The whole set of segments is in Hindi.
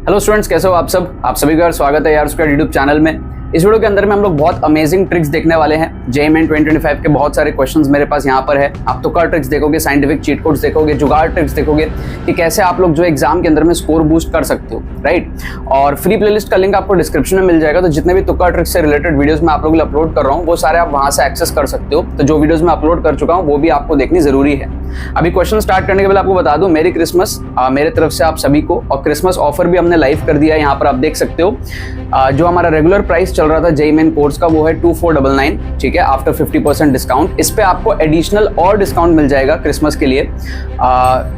हेलो स्टूडेंट्स, कैसे हो आप सब? आप सभी का स्वागत है यार उसका यूट्यूब चैनल में। इस वीडियो के अंदर में हम लोग बहुत अमेजिंग ट्रिक्स देखने वाले हैं। जेईई मेन 2025 के बहुत सारे क्वेश्चंस मेरे पास यहाँ पर है। आप तुक्का ट्रिक्स देखोगे, साइंटिफिक चीट कोड्स देखोगे, जुगाड़ ट्रिक्स देखोगे कि कैसे आप लोग जो एग्जाम के अंदर में स्कोर बूस्ट कर सकते हो, राइट। और फ्री प्लेलिस्ट का लिंक आपको डिस्क्रिप्शन में मिल जाएगा। तो जितने भी तुक्का ट्रिक्स से रिलेटेड वीडियोस मैं आप लोगों के लिए अपलोड कर रहा हूँ वो सारे आप वहाँ से एक्सेस कर सकते हो। तो जो वीडियोज मैं अपलोड कर चुका हूँ वो भी आपको देखनी जरूरी है। अभी क्वेश्चन स्टार्ट करने के पहले आपको बता दूं, मेरी क्रिसमस मेरे तरफ से आप सभी को, और क्रिसमस ऑफर भी हमने लाइव कर दिया है। यहाँ पर आप देख सकते हो जो हमारा रेगुलर प्राइस चल रहा था जेईई मेन कोर्स का वो है 2499, ठीक है, आफ्टर 50% डिस्काउंट। इस पे आपको एडिशनल और डिस्काउंट मिल जाएगा क्रिसमस के लिए।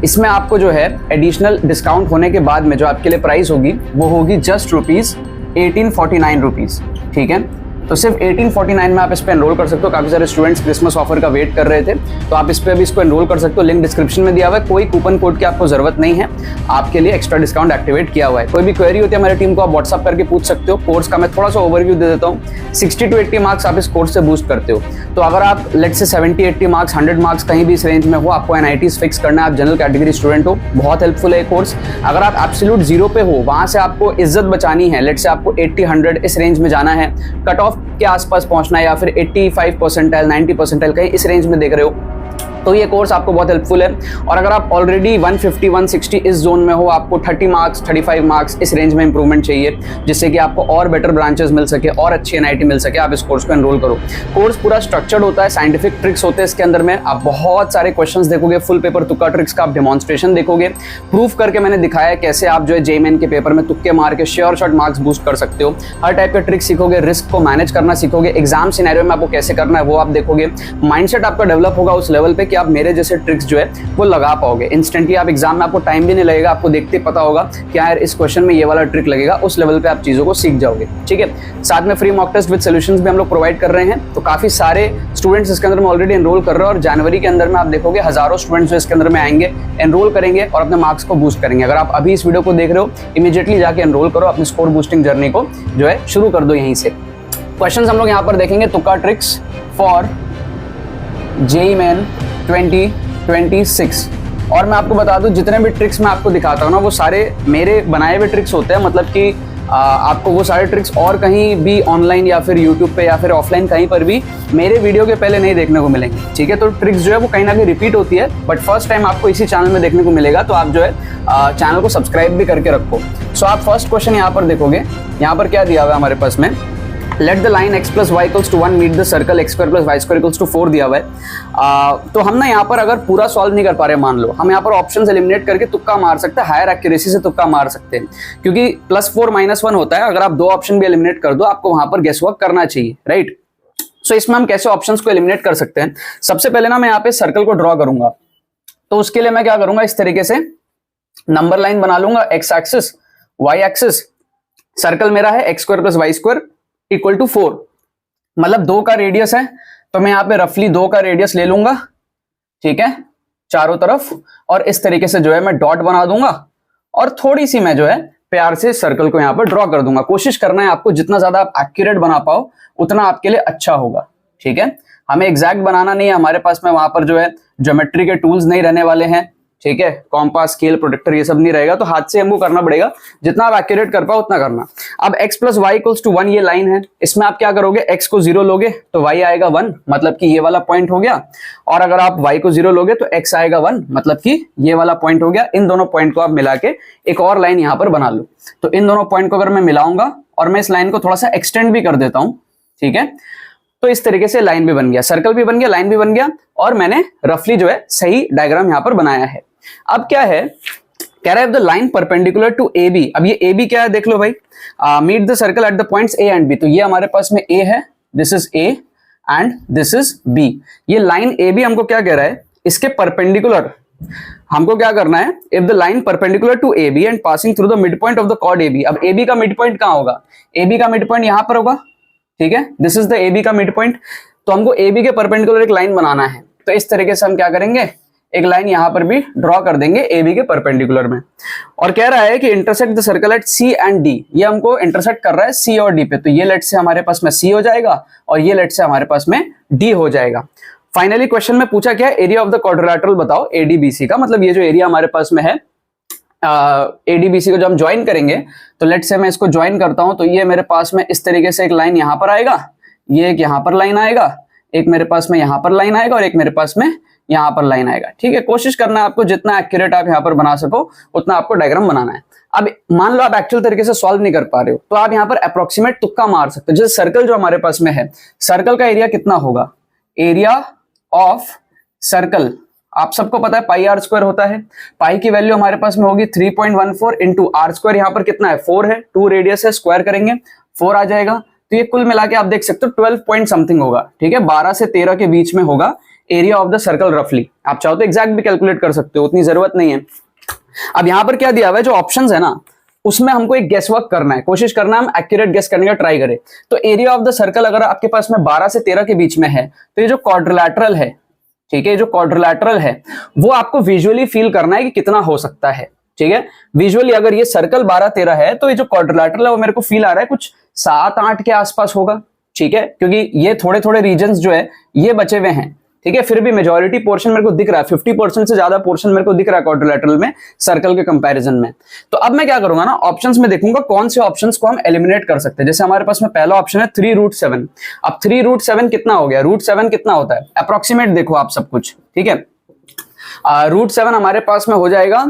इसमें आपको जो है एडिशनल डिस्काउंट होने के बाद में जो आपके लिए प्राइस होगी वो होगी जस्ट ₹1849, ठीक है। तो सिर्फ 1849 में आप इस पे एनरोल कर सकते हो। काफी सारे स्टूडेंट्स क्रिसमस ऑफर का वेट कर रहे थे, तो आप इस पे अभी इसको एनरोल कर सकते हो। लिंक डिस्क्रिप्शन में दिया हुआ है। कोई कूपन कोड की आपको जरूरत नहीं है, आपके लिए एक्स्ट्रा डिस्काउंट एक्टिवेट किया हुआ है। कोई भी क्वेरी होती है हमारी टीम को आप व्हाट्सअप करके पूछ सकते हो। कोर्स का मैं थोड़ा सा ओवरव्यू दे देता हूँ। 60 to 80 मार्क्स आप इस कोर्स से बूस्ट करते हो। तो अगर आप लेट से 70-80 मार्क्स, 100 मार्क्स कहीं भी इस रेंज में हो, आपको NITs फिक्स करना है, आप जनरल कैटेगरी स्टूडेंट हो, बहुत हेल्पफुल है कोर्स। अगर आप एब्सोल्यूट जीरो पे हो, वहां से आपको इज्जत बचानी है, लेट से आपको 80-100 इस रेंज में जाना है, कट ऑफ के आसपास पहुंचना है, या फिर 85%, 90% कहीं इस रेंज में देख रहे हो, तो ये कोर्स आपको बहुत हेल्पफुल है। और अगर आप ऑलरेडी 150, 160 इस जोन में हो, आपको 30 मार्क्स, 35 मार्क्स इस रेंज में इंप्रूवमेंट चाहिए, जिससे कि आपको और बेटर ब्रांचेस मिल सके और अच्छी NIT मिल सके, आप इस कोर्स को एनरोल करो। कोर्स पूरा स्ट्रक्चर्ड होता है, साइंटिफिक ट्रिक्स होते हैं इसके अंदर में। आप बहुत सारे क्वेश्चंस देखोगे, फुल पेपर तुक्का ट्रिक्स का आप डेमोन्स्ट्रेशन देखोगे। प्रूफ करके मैंने दिखाया है कैसे आप जो है जेईई मेन के पेपर में तुक्के मार के श्योर शॉट मार्क्स बूस्ट कर सकते हो। हर टाइप के ट्रिक्स सीखोगे, रिस्क को मैनेज करना सीखोगे, एग्जाम सिनेरियो में आपको कैसे करना है वो आप देखोगे। माइंडसेट आपका डेवलप होगा उस लेवल पे कि आप मेरे जैसे ट्रिक्स जो है वो लगा पाओगे इंस्टेंटली। आप एग्जाम में आपको टाइम भी नहीं लगेगा, आपको देखते पता होगा कि यार इस क्वेश्चन में ये वाला ट्रिक लगेगा। उस लेवल पे आप चीजों को सीख जाओगे, ठीक है। साथ में free mock test with solutions भी हम लोग प्रोवाइड कर रहे हैं। तो काफी सारे स्टूडेंट्स इसके अंदर में ऑलरेडी एनरोल कर रहे हैं, और जनवरी के अंदर में आप देखोगे हजारों स्टूडेंट्स जो इसके अंदर में आएंगे, एनरोल करेंगे और अपने मार्क्स को बूस्ट करेंगे। अगर आप अभी इस वीडियो को देख रहे हो, इमीडिएटली जाके एनरोल करो, अपनी स्कोर बूस्टिंग जर्नी को जो है शुरू कर दो यहीं से। क्वेश्चन हम लोग यहाँ पर देखेंगे तुक्का ट्रिक्स फॉर जेईई मेन 2026। और मैं आपको बता दूं, जितने भी ट्रिक्स मैं आपको दिखाता हूं ना वो सारे मेरे बनाए हुए ट्रिक्स होते हैं। मतलब कि आपको वो सारे ट्रिक्स और कहीं भी ऑनलाइन या फिर यूट्यूब पे या फिर ऑफलाइन कहीं पर भी मेरे वीडियो के पहले नहीं देखने को मिलेंगे, ठीक है। तो ट्रिक्स जो है वो कहीं ना कहीं रिपीट होती है, बट फर्स्ट टाइम आपको इसी चैनल में देखने को मिलेगा। तो आप जो है चैनल को सब्सक्राइब भी करके रखो। सो आप फर्स्ट क्वेश्चन यहाँ पर देखोगे, यहाँ पर क्या दिया हुआ है हमारे पास में, let the line x + y = 1 meet the circle x² + y² = 4 दिया हुआ है। तो हम ना यहाँ पर अगर पूरा सॉल्व नहीं कर पा रहे, मान लो हम यहाँ पर ऑप्शंस एलिमिनेट करके तुक्का मार सकते हैं, हायर एक्यूरेसी से तुक्का मार सकते हैं, क्योंकि +4 - 1 होता है। अगर आप दो ऑप्शन भी एलिमिनेट कर दो, आपको वहां पर गेस वर्क करना चाहिए, राइट। सो इसमें हम कैसे ऑप्शंस को एलिमिनेट कर सकते हैं? सबसे पहले ना मैं यहाँ पे सर्कल को ड्रॉ करूंगा। तो उसके लिए मैं क्या करूंगा, इस तरीके से नंबर लाइन बना लूंगा, x axis y axis. Circle मेरा है x² + y² = 4, मतलब 2 का रेडियस है, तो मैं यहाँ पे रफली 2 का रेडियस ले लूंगा, ठीक है, चारों तरफ। और इस तरीके से जो है मैं डॉट बना दूंगा, और थोड़ी सी मैं जो है प्यार से सर्कल को यहाँ पर ड्रॉ कर दूंगा। कोशिश करना है आपको जितना ज्यादा आप एक्यूरेट बना पाओ उतना आपके लिए अच्छा होगा, ठीक है। हमें एग्जैक्ट बनाना नहीं है, हमारे पास में वहां पर जो है ज्योमेट्री के टूल्स नहीं रहने वाले हैं, ठीक है। कॉम्पास, स्केल, प्रोटेक्टर ये सब नहीं रहेगा, तो हाथ से हमको करना पड़ेगा। जितना आप एक्यूरेट कर पाओ उतना करना। अब x + y = 1 ये लाइन है, इसमें आप क्या करोगे, x को 0 लोगे तो y आएगा 1, मतलब कि ये वाला पॉइंट हो गया। और अगर आप y को 0 लोगे तो x आएगा 1, मतलब कि ये वाला पॉइंट हो गया। इन दोनों पॉइंट को आप मिला के एक और लाइन यहाँ पर बना लो। तो इन दोनों पॉइंट को अगर मैं मिलाऊंगा और मैं इस लाइन को थोड़ा सा एक्सटेंड भी कर देता हूं, ठीक है, तो इस तरीके से लाइन भी बन गया, सर्कल भी बन गया, लाइन भी बन गया, और मैंने रफली जो है सही डायग्राम यहाँ पर बनाया है। अब क्या है, कह रहा है the line perpendicular to AB। अब ये AB क्या है देख लो भाई, meet the circle at the points A and B। तो ये हमारे पास में A है, this is A and this is B। ये लाइन AB हमको क्या कह रहा है, इसके परपेंडिकुलर हमको क्या करना है, if the line perpendicular to AB and passing through the mid point of the chord AB। अब AB का मिड पॉइंट कहां होगा, AB का मिड पॉइंट यहां पर होगा, ठीक है, दिस इज द AB का मिड पॉइंट। तो हमको AB के परपेंडिकुलर एक लाइन बनाना है। तो इस तरीके से हम क्या करेंगे, एक लाइन यहां पर भी ड्रॉ कर देंगे AB के परपेंडिकुलर में। और कह रहा है कि intersect the circle eight C and D। ये हमको इंटरसेक्ट कर रहा है C और D पे। तो ये लेट से हमारे पास में C हो जाएगा, और ये लेट से हमारे पास में D हो जाएगा। फाइनली क्वेश्चन में पूछा क्या, एरिया ऑफ द क्वाड्रिलेटरल बताओ ADBC का। मतलब ये जो एरिया हमारे पास में है एडीबीसी को जब हम ज्वाइन करेंगे तो लेट से मैं इसको ज्वाइन करता हूं, तो ये मेरे पास में इस तरीके से एक लाइन यहां पर आएगा, ये एक यहां पर लाइन आएगा, एक मेरे पास में यहां पर लाइन आएगा और एक मेरे पास में यहां पर लाइन आएगा। ठीक है, कोशिश करना है आपको जितना एक्यूरेट आप यहां पर बना सको उतना आपको डायग्राम बनाना है। अब मान लो आप एक्चुअल तरीके से सॉल्व नहीं कर पा रहे हो, तो आप यहां पर अप्रोक्सीमेट तुक्का मार सकते हो। जैसे सर्कल जो हमारे पास में है, सर्कल का एरिया कितना होगा, एरिया ऑफ सर्कल आप सबको पता है पाई आर स्क्वायर होता है। पाई की वैल्यू हमारे पास में होगी 3.14 इंटू आर स्क्वायर, यहाँ पर कितना है 4 है, 2 रेडियस है, स्क्वायर करेंगे 4 आ जाएगा। तो ये कुल मिला के आप देख सकते हो 12 पॉइंट समथिंग होगा। ठीक है, 12 से 13 के बीच में होगा एरिया ऑफ द सर्कल रफली। आप चाहो तो एग्जैक्ट भी कैलकुलेट कर सकते हो, उतनी जरूरत नहीं है। अब यहाँ पर क्या दिया हुआ है, जो ऑप्शंस है ना उसमें हमको एक गेस वर्क करना है, कोशिश करना है हम एक्यूरेट गेस करने का ट्राई करें। तो एरिया ऑफ द सर्कल अगर आपके पास में 12 से 13 के बीच में है, तो ये जो क्वाड्रिलैटरल है, ठीक है, जो क्वाड्रिलैटरल है वो आपको विजुअली फील करना है कि कितना हो सकता है। ठीक है, विजुअली अगर ये सर्कल 12-13 है तो ये जो क्वाड्रिलैटरल है वो मेरे को फील आ रहा है कुछ 7-8 के आसपास होगा। ठीक है, क्योंकि ये थोड़े थोड़े रीजन्स जो है ये बचे हुए हैं। ठीक है, फिर भी मेजॉरिटी पोर्शन मेरे को दिख रहा है, 50% से ज्यादा पोर्शन मेरे को दिख रहा है क्वाड्रिलैटरल में सर्कल के कंपैरिजन में। तो अब मैं क्या करूंगा ना, ऑप्शंस में देखूंगा कौन से ऑप्शंस को हम एलिमिनेट कर सकते हैं। जैसे हमारे पास में पहला ऑप्शन है 3√7। अब 3√7 कितना हो गया, √7 कितना होता है, अप्रोक्सीमेट देखो आप सब कुछ। ठीक है, √7 हमारे पास में हो जाएगा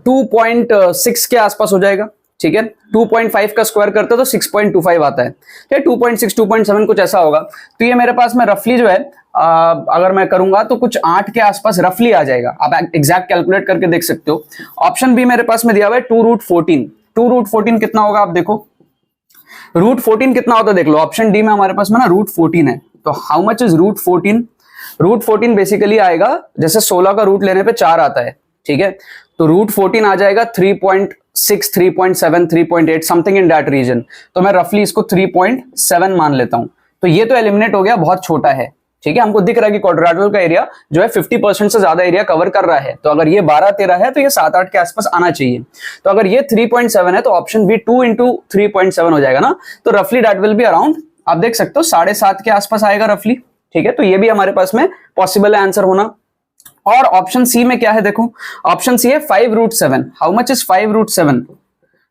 2.6 के आसपास हो जाएगा। ठीक है, 2.5 का स्क्वायर करते तो 6.25 आता है। ठीक है, 2.6 2.7 कुछ ऐसा होगा। तो ये मेरे पास में रफली जो है अगर मैं करूंगा तो कुछ 8 के आसपास रफली आ जाएगा। आप एग्जैक्ट कैलकुलेट करके देख सकते हो। ऑप्शन बी मेरे पास में दिया हुआ है 2√14। 2√14 कितना होगा आप देखो, √14 कितना होता है देख लो। ऑप्शन डी में हमारे पास में ना √14 है, तो हाउ मच इज √14। √14 बेसिकली आएगा जैसे 16 का रूट लेने पे 4 आता है। ठीक है, तो √14 आ जाएगा 3.6 3.7 3.8 समथिंग इन दैट रीजन। तो मैं रफली इसको 3.7 मान लेता हूं। तो ये तो एलिमिनेट हो गया, बहुत छोटा है। ठीक है, हमको दिख रहा है कि क्वाड्रिलैटरल का एरिया जो है 50% से ज्यादा एरिया कवर कर रहा है। तो अगर ये 12-13 है तो ये 7-8 के आसपास आना चाहिए। तो अगर ये 3.7 है तो ऑप्शन बी 2 इंटू 3.7 हो जाएगा ना, तो रफली दैट विल बी अराउंड, आप देख सकते हो 7.5 के आसपास आएगा रफली। ठीक है, तो ये भी हमारे पास में पॉसिबल है आंसर होना। और ऑप्शन सी में क्या है देखो, ऑप्शन सी है 5√7। हाउ मच इज 5√7,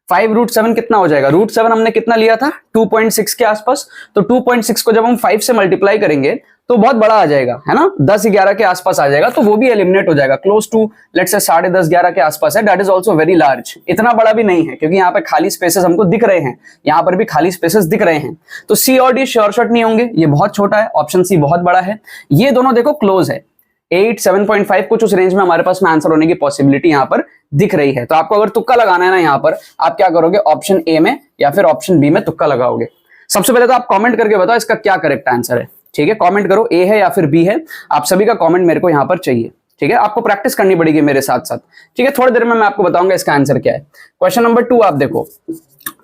5√7 कितना हो जाएगा, √7 हमने कितना लिया था 2.6 के आसपास। तो 2.6 को जब हम 5 से मल्टीप्लाई करेंगे तो बहुत बड़ा आ जाएगा, है ना, 10-11 के आसपास आ जाएगा। तो वो भी एलिमिनेट हो जाएगा, क्लोज टू लेट्स से 10.5-11 के आसपास है। That is also very large, इतना बड़ा भी नहीं है क्योंकि यहाँ पे खाली स्पेसेस हमको दिख रहे हैं, यहाँ पर भी खाली स्पेसेस दिख रहे हैं। तो सी और डी श्योर शॉट नहीं होंगे, ये बहुत छोटा है, ऑप्शन सी बहुत बड़ा है। ये दोनों देखो क्लोज है, 8 7.5 कुछ उस रेंज में हमारे पास में आंसर होने की पॉसिबिलिटी यहाँ पर दिख रही है। तो आपको अगर तुक्का लगाना है ना, यहाँ पर आप क्या करोगे, ऑप्शन ए में या फिर ऑप्शन बी में तुक्का लगाओगे। सबसे पहले तो आप कमेंट करके बताओ इसका क्या करेक्ट आंसर है। ठीक है, कमेंट करो ए है या फिर बी है, आप सभी का कमेंट मेरे को यहाँ पर चाहिए। ठीक है, आपको प्रैक्टिस करनी पड़ेगी मेरे साथ साथ। ठीक है, थोड़ी देर में मैं आपको बताऊंगा इसका आंसर क्या है। क्वेश्चन नंबर 2 आप देखो,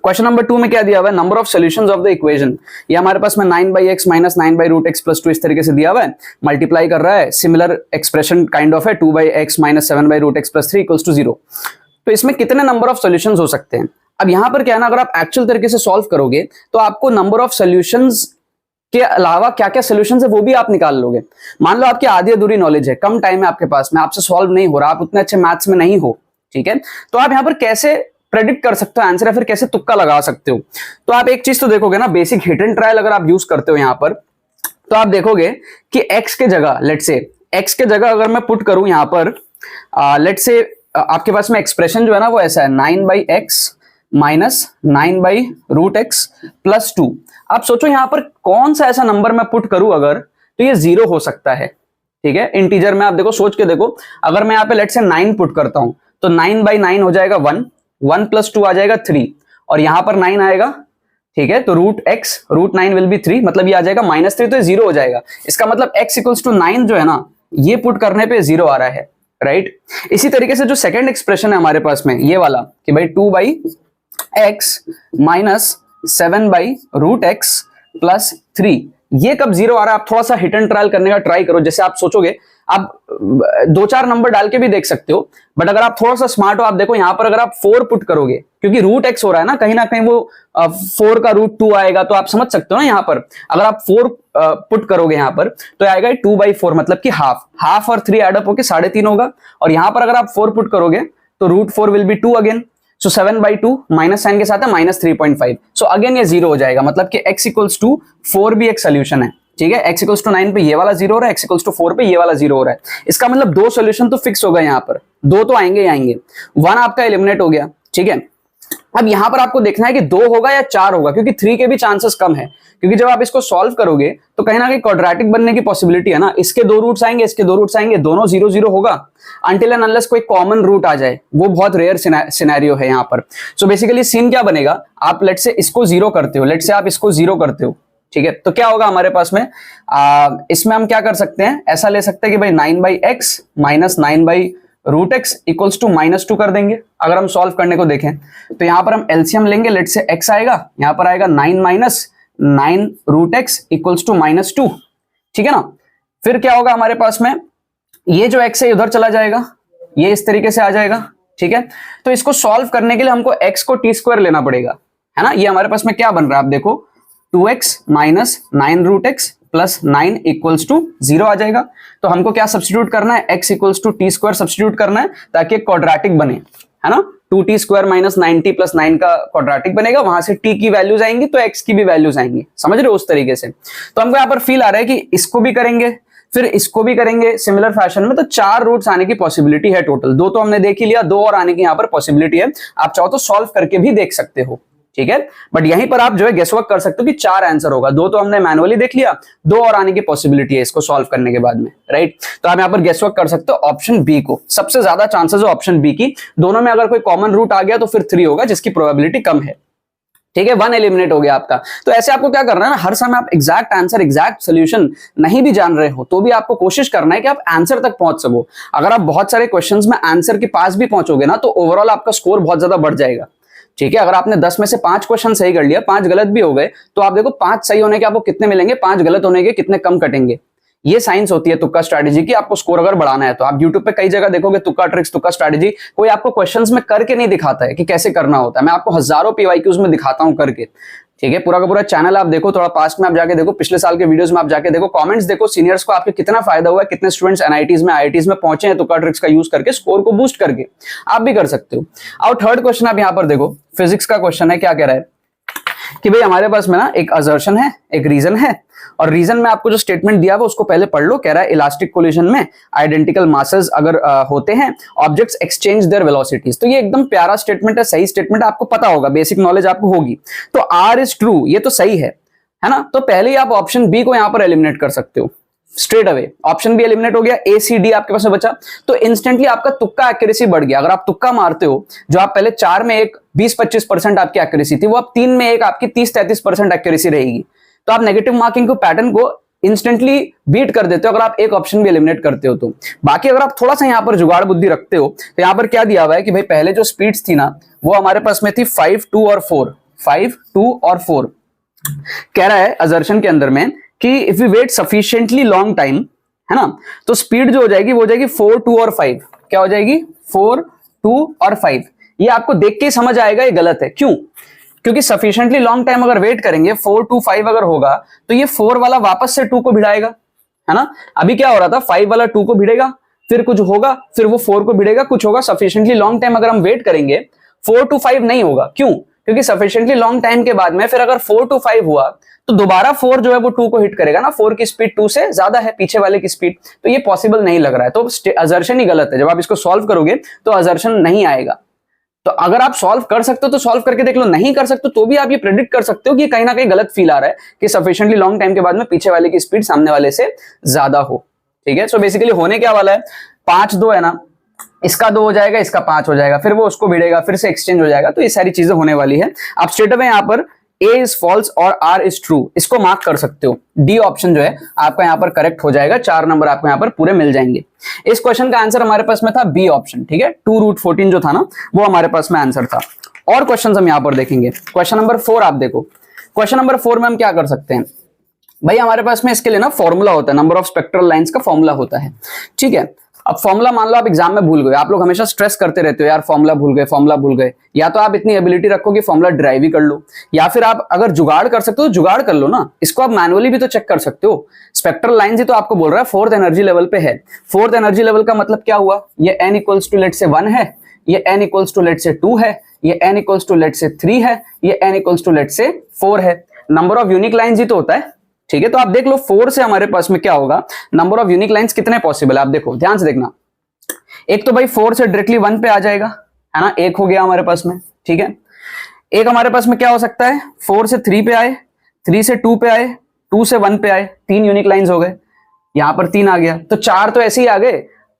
क्वेश्चन नंबर 2 में क्या दिया हुआ है, number of solutions of the equation. ये हमारे पास में 9/x माइनस 9/√x प्लस 2 इस तरीके से दिया हुआ है, मल्टीप्लाई कर रहा है, सिमिलर एक्सप्रेशन काइंड ऑफ है 2/x minus 7/√x plus 3 equals to 0। तो इसमें कितने नंबर ऑफ सॉल्यूशंस हो सकते हैं। अब यहाँ पर क्या है ना, अगर आप एक्चुअल तरीके से सॉल्व करोगे तो आपको नंबर ऑफ सॉल्यूशंस के अलावा क्या क्या सॉल्यूशंस है वो भी आप निकाल लोगे। मान लो आपकी आधी अधूरी नॉलेज है, कम टाइम है आपके पास में, आपसे सॉल्व नहीं हो रहा, आप उतने अच्छे मैथ्स में नहीं हो। ठीक है, तो आप यहाँ पर कैसे प्रेडिक्ट कर सकते हो आंसर या फिर कैसे तुक्का लगा सकते हो। तो आप एक चीज तो देखोगे ना, बेसिक हिट एंड ट्रायल अगर आप यूज करते हो यहाँ पर, तो आप देखोगे कि x के जगह लेट्स से x के जगह अगर मैं पुट करूं यहाँ पर लेट्स से आपके पास में एक्सप्रेशन जो है ना वो ऐसा है 9/x माइनस 9/√x प्लस 2। आप सोचो यहाँ पर कौन सा ऐसा नंबर मैं पुट करूं अगर, तो ये 0 हो सकता है। ठीक है, इंटीजर में आप देखो, सोच के देखो, अगर मैं यहाँ पे लेट्स से 9 पुट करता हूं तो 9/9 हो जाएगा 1, 1 प्लस 2 आ जाएगा 3, और यहां पर 9 आएगा। ठीक है, तो √9 विल बी 3, मतलब ये आ जाएगा -3, तो ये 0 हो जाएगा। इसका मतलब x इक्वल्स टू 9 जो है ना, ये पुट करने पे 0 आ रहा है, राइट। इसी तरीके से जो सेकंड एक्सप्रेशन है हमारे पास में ये वाला कि भाई 2/x माइनस 7/√x प्लस 3, ये कब 0 आ रहा है। आप थोड़ा सा हिट एंड ट्रायल करने का ट्राई करो। जैसे आप सोचोगे, आप 2-4 नंबर डाल के भी देख सकते हो, बट अगर आप थोड़ा सा स्मार्ट हो, आप देखो यहाँ पर अगर आप 4 पुट करोगे, क्योंकि √x हो रहा है ना कहीं वो 4 का √2 आएगा, तो आप समझ सकते हो ना, यहाँ पर अगर आप 4 पुट करोगे यहाँ पर तो आएगा 2/4, मतलब कि हाफ और 3 एडअप होके 3.5 होगा। और यहाँ पर अगर आप 4 पुट करोगे तो √4 will be 2 again, so 7/2 minus sign के साथ है -3.5, सो अगेन ये 0 हो जाएगा, मतलब कि x इक्वल्स टू 4 भी एक सोल्यूशन है, ठीक है। x इक्वल्स टू 9 पे ये वाला 0 हो रहा है, x इक्वल्स टू 4 पे ये वाला 0 हो रहा है, इसका मतलब 2 सोल्यूशन तो फिक्स हो गए, यहाँ पर 2 तो आएंगे ही आएंगे, 1 आपका एलिमिनेट हो गया, ठीक है। अब यहां पर आपको देखना है कि 2 होगा या 4 होगा, क्योंकि 3 के भी चांसेस कम है, क्योंकि जब आप इसको सॉल्व करोगे तो कहीं ना कहीं क्वाड्रेटिक बनने की पॉसिबिलिटी है ना, इसके 2 रूट्स आएंगे, इसके 2 रूट्स आएंगे, दोनों 0 0 होगा अनटिल एंड अनलेस कोई कॉमन रूट आ जाए, वो बहुत रेयर सिनेरियो है यहाँ पर। सो बेसिकली सीन क्या बनेगा, आप लेट से इसको 0 करते हो, लेट से आप इसको 0 करते हो, ठीक है, तो क्या होगा हमारे पास में, इसमें हम क्या कर सकते हैं, ऐसा ले सकते हैं कि भाई 9/x minus 9/√x equals to -2 कर देंगे। अगर हम सॉल्व करने को देखें तो यहां पर हम एलसीएम लेंगे, लेट से x आएगा, यहां पर आएगा 9 माइनस 9√x इक्वल्स टू -2, ठीक है ना। फिर क्या होगा हमारे पास में, ये जो x है उधर चला जाएगा, ये इस तरीके से आ जाएगा, ठीक है। तो इसको सॉल्व करने के लिए हमको x को t² लेना पड़ेगा, है ना। ये हमारे पास में क्या बन रहा है, आप देखो 2x minus 9√x plus 9 equals to 0 आ जाएगा। तो हमको क्या सब्स्टिट्यूट करना है, x equals to t² substitute करना है, ताकि एक क्वाड्रेटिक बने, है ना। 2t² माइनस 9t प्लस 9 का क्वाड्रेटिक बनेगा, वहां से t की वैल्यूज आएंगी तो x की भी वैल्यूज आएंगी, समझ रहे हो, उस तरीके से। तो हमको यहाँ पर फील आ रहा है कि इसको भी करेंगे, फिर इसको भी करेंगे सिमिलर फैशन में, तो 4 रूट्स आने की पॉसिबिलिटी है टोटल। 2 तो हमने देख ही लिया, 2 और आने की यहाँ पर पॉसिबिलिटी है, आप चाहो तो सॉल्व करके भी देख सकते हो, ठीक है। बट यहीं पर आप जो है गेसवर्क कर सकते हो कि 4 आंसर होगा, 2 तो हमने मैनुअली देख लिया, 2 और आने की पॉसिबिलिटी है इसको सॉल्व करने के बाद में, राइट। तो आप यहां पर गेसवर्क कर सकते हो ऑप्शन बी को, सबसे ज्यादा चांसेस है ऑप्शन बी की, दोनों में अगर कोई कॉमन रूट आ गया तो फिर 3 होगा, जिसकी प्रोबेबिलिटी कम है, ठीक है। 1 एलिमिनेट हो गया आपका। तो ऐसे आपको क्या करना है ना, हर समय आप एग्जैक्ट आंसर, एग्जैक्ट सोल्यूशन नहीं भी जान रहे हो तो भी आपको कोशिश करना है कि आप आंसर तक पहुंच सको। अगर आप बहुत सारे क्वेश्चंस में आंसर के पास भी पहुंचोगे ना, तो ओवरऑल आपका स्कोर बहुत ज्यादा बढ़ जाएगा, ठीक है। अगर आपने 10 में से 5 क्वेश्चन सही कर लिया, 5 गलत भी हो गए, तो आप देखो 5 सही होने के आपको कितने मिलेंगे, 5 गलत होने के कितने कम कटेंगे। ये साइंस होती है तुक्का स्ट्रैटेजी की। आपको स्कोर अगर बढ़ाना है तो आप यूट्यूब पे कई जगह देखोगे तुक्का ट्रिक्स, तुक्का स्ट्रैटेजी, कोई आपको क्वेश्चंस में करके नहीं दिखाता है कि कैसे करना होता है। मैं आपको हजारों पीवाईक्यूज में दिखाता हूं करके, ठीक है। पूरा का पूरा चैनल आप देखो, थोड़ा पास्ट में आप जाके देखो, पिछले साल के वीडियोस में आप जाके देखो, कमेंट्स देखो, सीनियर्स को आपके कितना फायदा हुआ है, कितने स्टूडेंट्स एनआईटीज में, आईआईटीज में पहुंचे हैं तुक्का ट्रिक्स का यूज करके, स्कोर को बूस्ट करके। आप भी कर सकते हो। और थर्ड क्वेश्चन आप यहाँ पर देखो, फिजिक्स का क्वेश्चन है, क्या कह रहा है कि भाई हमारे पास में ना एक असर्शन है, एक रीजन है, और रीजन में आपको जो स्टेटमेंट दिया हुआ उसको पहले पढ़ लो। कह रहा है इलास्टिक कोलिजन में आइडेंटिकल मासेस अगर होते हैं, ऑब्जेक्ट्स एक्सचेंज देयर वेलोसिटीज। तो ये एकदम प्यारा स्टेटमेंट है, सही स्टेटमेंट, आपको पता होगा, बेसिक नॉलेज आपको होगी। तो आर इज ट्रू, ये तो सही है ना। तो पहले ही आप ऑप्शन बी को यहां पर एलिमिनेट कर सकते हो straight away. Option B eliminate हो गया, ए सी डी आपके पास में बचा, तो इंस्टेंटली आपका तुक्का एक्यूरेसी बढ़ गया। अगर आप तुक्का मारते हो, जो आप पहले 4 में एक 20-25% आपकी एक्यूरेसी थी, वो अब 3 में एक आपकी 30-33% एक्यूरेसी रहेगी। तो आप नेगेटिव मार्किंग को पैटर्न को इंस्टेंटली बीट कर देते हो अगर आप एक ऑप्शन भी एलिमिनेट करते हो तो। बाकी अगर आप थोड़ा सा यहाँ पर जुगाड़ बुद्धि रखते हो तो यहाँ पर क्या दिया हुआ है कि भाई पहले जो स्पीड्स थी ना, वो हमारे पास में थी 5, 2 और 4, 5, 2 और 4। कह रहा है असर्शन के अंदर में कि if we wait sufficiently long time, है ना, तो स्पीड जो हो जाएगी वो हो जाएगी 4, 2 और 5। क्या हो जाएगी? 4, 2 और 5। ये आपको देख के ही समझ आएगा ये गलत है। क्यों? क्योंकि सफिशिएंटली लॉन्ग टाइम अगर वेट करेंगे, 4, 2, 5 अगर होगा तो ये 4 वाला वापस से 2 को भिड़ाएगा, है ना। अभी क्या हो रहा था, 5 वाला 2 को भिड़ेगा, फिर कुछ होगा, फिर वो 4 को भिड़ेगा, कुछ होगा। सफिशिएंटली लॉन्ग टाइम अगर हम वेट करेंगे, 4 to 5 नहीं होगा। क्यों? क्योंकि सफिशिएंटली लॉन्ग टाइम के बाद में फिर अगर 4 to 5 हुआ तो दोबारा 4 जो है वो 2 को हिट करेगा ना। 4 की स्पीड 2 से ज्यादा है पीछे वाले की स्पीड, तो ये पॉसिबल नहीं लग रहा है। तो असर्शन ही गलत है। जब आप इसको सॉल्व करोगे तो असर्शन नहीं आएगा। तो अगर आप सॉल्व कर सकते हो तो सॉल्व करके देख लो, नहीं कर सकते तो भी आप ये प्रेडिक्ट कर सकते हो कि कहीं ना कहीं गलत फील आ रहा है कि सफिशिएंटली लॉन्ग टाइम के बाद में पीछे वाले की स्पीड सामने वाले से ज्यादा हो। ठीक है, सो बेसिकली होने क्या वाला है, 5, 2 है ना, इसका 2 हो जाएगा, इसका 5 हो जाएगा, फिर वो उसको भिड़ेगा, फिर से एक्सचेंज हो जाएगा। तो ये सारी चीजें होने वाली है। आप स्ट्रेट अवे यहाँ पर A इज फॉल्स और R इज ट्रू इसको मार्क कर सकते हो। डी ऑप्शन जो है आपका यहाँ पर करेक्ट हो जाएगा। 4 नंबर आपको यहाँ पर पूरे मिल जाएंगे। इस क्वेश्चन का आंसर हमारे पास में था बी ऑप्शन। ठीक है, 2√14 जो था ना, वो हमारे पास में आंसर था। और क्वेश्चन हम यहाँ पर देखेंगे। क्वेश्चन नंबर 4 आप देखो। क्वेश्चन नंबर 4 में हम क्या कर सकते हैं भाई, हमारे पास में इसके लिए ना फॉर्मूला होता है, नंबर ऑफ स्पेक्ट्रल लाइंस का फॉर्मूला होता है। ठीक है, अब फॉर्मूला मान लो आप एग्जाम में भूल गए। आप लोग हमेशा स्ट्रेस करते रहते हो यार फॉर्मूला भूल गए, फॉर्मूला भूल गए। या तो आप इतनी एबिलिटी रखो कि फॉर्मूला ड्राइव ही कर लो, या फिर आप अगर जुगाड़ कर सकते हो तो जुगाड़ कर लो ना। इसको आप मैनुअली भी तो चेक कर सकते हो। स्पेक्ट्रल लाइंस ही तो आपको बोल रहा है 4th एनर्जी लेवल पे है। 4th एनर्जी लेवल का मतलब क्या हुआ, ये n इक्वल्स टू लेट से 1 है, ये n इक्वल्स टू लेट से 2 है, ये n इक्वल्स टू लेट से 3 है, ये n इक्वल्स टू लेट से 4 है। नंबर ऑफ यूनिक लाइंस ही तो होता है, ठीक है। तो आप देख लो 4 से हमारे पास में क्या होगा, नंबर ऑफ यूनिक लाइंस कितने पॉसिबल है, आप देखो ध्यान से देखना। एक तो भाई 4 से डायरेक्टली 1 पे आ जाएगा, है ना, एक हो गया हमारे पास में, ठीक है। एक हमारे पास में क्या हो सकता है, 4 से 3 पे आए, 3 से 2 पे आए, 2 से 1 पे आए, 3 यूनिक लाइंस हो गए, यहां पर 3 आ गया, तो 4 तो ऐसे ही आ गए।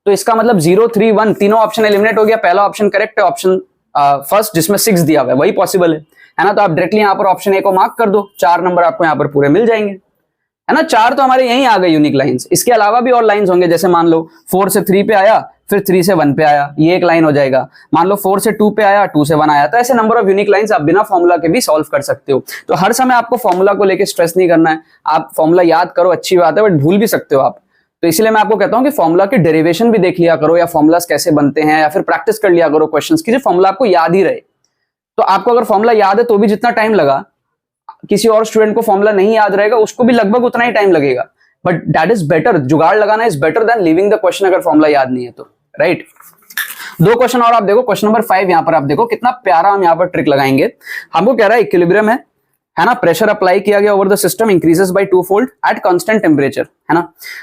तो इसका मतलब 0, 3, 1 तीनों ऑप्शन एलिमिनेट हो गया, पहला ऑप्शन करेक्ट है, ऑप्शन फर्स्ट जिसमें 6 दिया हुआ है वही पॉसिबल है ना। तो आप डायरेक्टली यहां पर ऑप्शन ए को मार्क कर दो, 4 नंबर आपको यहां पर पूरे मिल जाएंगे, है ना। 4 तो हमारे यहीं आ गए यूनिक लाइंस, इसके अलावा भी और लाइंस होंगे, जैसे मान लो 4 से 3 पे आया, फिर 3 से 1 पे आया, ये एक लाइन हो जाएगा। मान लो 4 से 2 पे आया, 2 से 1 आया, तो ऐसे नंबर ऑफ यूनिक लाइंस आप बिना फॉर्मूला के भी सॉल्व कर सकते हो। तो हर समय आपको फॉर्मूला को लेकर स्ट्रेस नहीं करना है, आप फॉर्मूला याद करो, अच्छी बात है, बट भूल भी सकते हो आप। तो इसलिए मैं आपको कहता हूं कि फॉर्मूला की डेरिवेशन भी देख लिया करो, या फॉर्मूलास कैसे बनते हैं, या फिर प्रैक्टिस कर लिया करो क्वेश्चंस की, जो फॉर्मूला आपको याद ही रहे। तो आपको अगर फॉर्मूला याद है तो भी जितना टाइम लगा, किसी और स्टूडेंट को फॉर्मूला नहीं याद रहेगा उसको भी लगभग उतना ही टाइम लगेगा, बट दैट इज बेटर, जुगाड़ लगाना is better than leaving the question अगर फॉर्मूला याद नहीं है तो, राइट। 2 क्वेश्चन और आप देखो, क्वेश्चन नंबर 5 यहां पर आप देखो कितना प्यारा हम यहां पर ट्रिक लगाएंगे। हमको कह रहा है इक्विलिब्रियम है ना, प्रेशर अप्लाई किया गया over the system increases by 2-fold at constant temperature, है ना।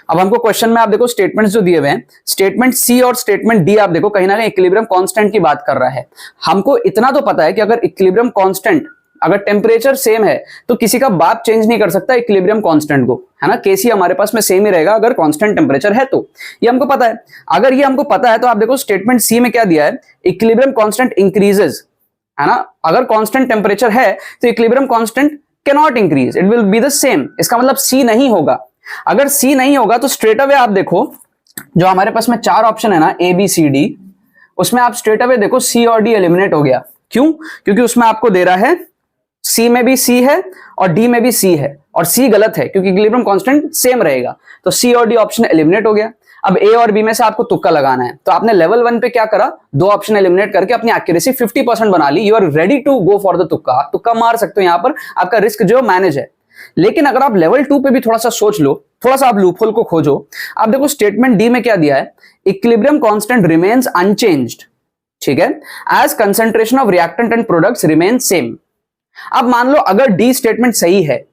अब हमको क्वेश्चन में आप देखो स्टेटमेंट्स जो दिए हुए हैं, स्टेटमेंट सी और स्टेटमेंट डी आप देखो कहीं ना कहीं इक्विलिब्रियम कांस्टेंट की बात कर रहा है। हमको इतना तो पता है कि अगर इक्विलिब्रियम कांस्टेंट, अगर टेम्परेचर सेम है तो किसी का बाप चेंज नहीं कर सकता इक्विलिब्रियम कांस्टेंट को, है ना। केसी हमारे पास में सेम ही रहेगा अगर कांस्टेंट टेम्परेचर है, तो ये हमको पता है। अगर ये हमको पता है तो आप देखो स्टेटमेंट सी में क्या दिया है, इक्विलिब्रियम कांस्टेंट इंक्रीजेस, है ना। अगर कांस्टेंट टेम्परेचर है तो equilibrium constant can not increase, it will be the same. इसका मतलब सी नहीं होगा। अगर सी नहीं होगा तो स्ट्रेट अवे आप देखो जो हमारे पास में 4 ऑप्शन है ना, ए बी सी डी, उसमें आप स्ट्रेट अवे देखो सी और डी एलिमिनेट हो गया। क्यों? क्योंकि उसमें आपको दे रहा है सी में भी सी है और डी में भी सी है, और सी गलत है क्योंकि इक्विलिब्रियम कांस्टेंट सेम रहेगा, तो सी और डी ऑप्शन एलिमिनेट हो गया। अब ए और बी में से आपको तुक्का लगाना है, तो आपने लेवल 1 पे क्या करा, 2 ऑप्शन एलिमिनेट करके अपनी एक्यूरेसी 50% बना ली। You are ready to go for the तुक्का, आप तुक्का मार सकते हो, यहां पर आपका रिस्क जो मैनेज है। लेकिन अगर आप लेवल 2 पे भी थोड़ा सा सोच लो, थोड़ा सा आप लूपहोल को खोजो, आप देखो स्टेटमेंट डी में क्या दिया है, इक्विलिब्रियम कांस्टेंट रिमेन्स अनचेंज्ड, ठीक है, as concentration of reactant and products remain same. अब मान लो अगर डी स्टेटमेंट सही है,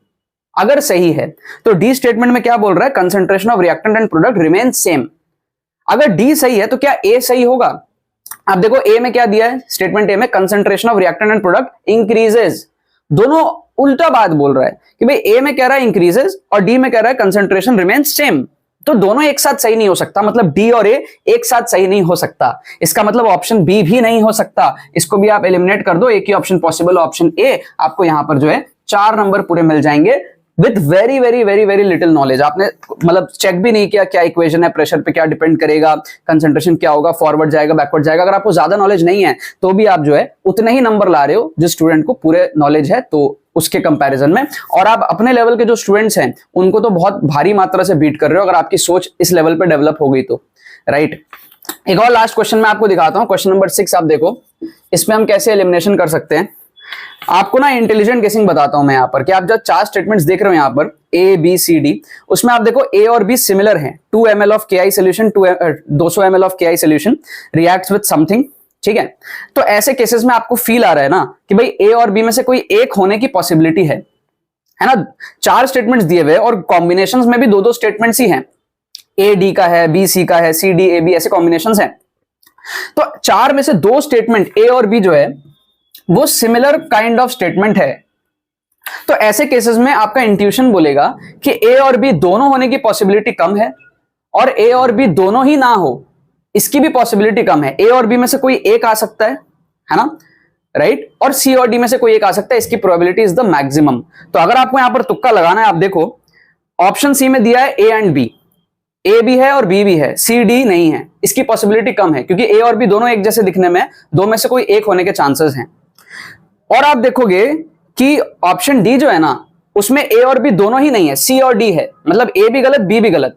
अगर सही है तो डी स्टेटमेंट में क्या बोल रहा है, concentration of reactant and product remain same. अगर डी सही है तो क्या ए सही होगा? अब देखो ए में क्या दिया है, स्टेटमेंट ए में concentration of reactant and product increases, दोनों उल्टा बात बोल रहा है कि भाई ए में कह रहा है इंक्रीजेस और डी में कह रहा है कंसंट्रेशन रिमेन सेम, तो दोनों एक साथ सही नहीं हो सकता, मतलब डी और ए एक साथ सही नहीं हो सकता। इसका मतलब ऑप्शन बी भी नहीं हो सकता, इसको भी आप एलिमिनेट कर दो, एक ही ऑप्शन पॉसिबल, ऑप्शन ए। आपको यहां पर जो है 4 नंबर पूरे मिल जाएंगे with very very very very little knowledge. आपने मतलब चेक भी नहीं किया क्या इक्वेशन है, प्रेशर पे क्या डिपेंड करेगा, कंसंट्रेशन क्या होगा, फॉरवर्ड जाएगा बैकवर्ड जाएगा। अगर आपको ज्यादा नॉलेज नहीं है तो भी आप जो है उतने ही नंबर ला रहे हो जिस स्टूडेंट को पूरे नॉलेज है, तो उसके कंपैरिजन में। और आप अपने लेवल के जो स्टूडेंट्स हैं उनको तो बहुत भारी मात्रा से बीट कर रहे हो, अगर आपकी सोच इस लेवल पे डेवलप हो गई तो, राइट। एक और लास्ट क्वेश्चन मैं आपको दिखाता हूं, क्वेश्चन नंबर 6 आप देखो, इसमें हम कैसे एलिमिनेशन कर सकते हैं। आपको ना इंटेलिजेंट गेसिंग बताता हूं मैं यहां पर, कि आप जब 4 स्टेटमेंट्स देख रहे हो यहां पर ए बी सी डी, उसमें आप देखो ए और बी सिमिलर हैं, 2 ml of KI solution, 200 ml of KI solution reacts with something, ठीक है। तो ऐसे केसेस में आपको फील आ रहा है ना कि भाई ए और बी में से कोई एक होने की पॉसिबिलिटी है ना। 4 स्टेटमेंट्स दिए हुए और कॉम्बिनेशंस में भी 2-2 स्टेटमेंट्स ही हैं, ए डी का है, बी सी का है, सी डी ए बी, ऐसे कॉम्बिनेशंस हैं। तो 4 में से 2 स्टेटमेंट ए और बी जो है वो सिमिलर काइंड ऑफ स्टेटमेंट है, तो ऐसे केसेस में आपका इंट्यूशन बोलेगा कि ए और बी दोनों होने की पॉसिबिलिटी कम है, और ए और बी दोनों ही ना हो इसकी भी पॉसिबिलिटी कम है। ए और बी में से कोई एक आ सकता है ना, राइट, और सी और डी में से कोई एक आ सकता है, इसकी प्रोबेबिलिटी इज द मैक्सिमम। तो अगर आपको यहां पर तुक्का लगाना है, आप देखो ऑप्शन सी में दिया है ए एंड बी, ए भी है और बी भी है, सी डी नहीं है, इसकी पॉसिबिलिटी कम है क्योंकि ए और बी दोनों एक जैसे दिखने में, दो में से कोई एक होने के चांसेस हैं। और आप देखोगे कि ऑप्शन डी जो है ना, उसमें ए और बी दोनों ही नहीं है, सी और डी है, मतलब ए भी गलत बी भी गलत।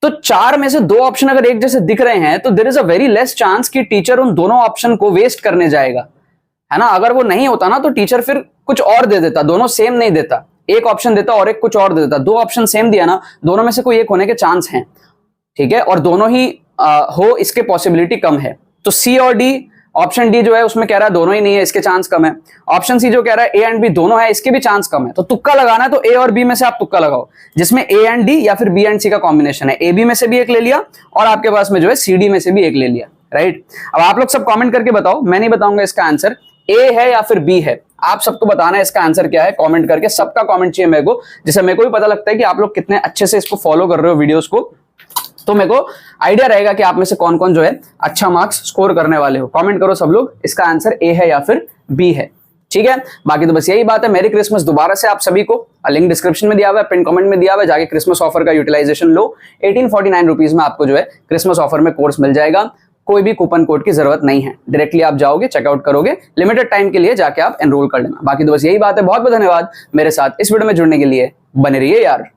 तो 4 में से 2 ऑप्शन अगर एक जैसे दिख रहे हैं तो there is a very less chance कि टीचर उन दोनों ऑप्शन को वेस्ट करने जाएगा, है ना। अगर वो नहीं होता ना तो टीचर फिर कुछ और दे देता, दोनों सेम नहीं देता, एक ऑप्शन देता और एक कुछ और दे देता। 2 ऑप्शन सेम दिया ना, दोनों में से कोई एक होने के चांस हैं, ठीक है, और दोनों ही हो इसके पॉसिबिलिटी कम है। तो सी और डी ऑप्शन डी जो है उसमें कह रहा है दोनों ही नहीं है, इसके चांस कम है। ऑप्शन सी जो कह रहा है ए एंड बी दोनों है, इसके भी चांस कम है। तो तुक्का लगाना है तो ए और बी में से आप तुक्का लगाओ, जिसमें ए एंड डी या फिर बी एंड सी का कॉम्बिनेशन है। ए बी में से भी एक ले लिया और आपके पास में जो है सी डी में से भी एक ले लिया, राइट। अब आप लोग सब कॉमेंट करके बताओ, मैं नहीं बताऊंगा इसका आंसर ए है या फिर बी है, आप सबको बताना है इसका आंसर क्या है कमेंट करके। सबका कमेंट चाहिए मेरे को, जिससे मेरे को भी पता लगता है कि आप लोग कितने अच्छे से इसको फॉलो कर रहे हो वीडियोस को, तो मेरे को आइडिया रहेगा कि आप में से कौन कौन जो है अच्छा मार्क्स स्कोर करने वाले हो। कमेंट करो सब लोग, इसका आंसर ए है या फिर बी है, ठीक है। बाकी तो बस यही बात है। मेरी क्रिसमस दोबारा से आप सभी को, लिंक डिस्क्रिप्शन में दिया हुआ है, पिन कमेंट में दिया हुआ है, जाके क्रिसमस ऑफर का यूटिलाइजेशन लो। 1849 रुपीज में आपको जो है क्रिसमस ऑफर में कोर्स मिल जाएगा। कोई भी कूपन कोड की जरूरत नहीं है, डायरेक्टली आप जाओगे चेकआउट करोगे, लिमिटेड टाइम के लिए जाके आप एनरोल कर लेना। बाकी तो बस यही बात है। बहुत बहुत धन्यवाद मेरे साथ इस वीडियो में जुड़ने के लिए, बने रहिए यार।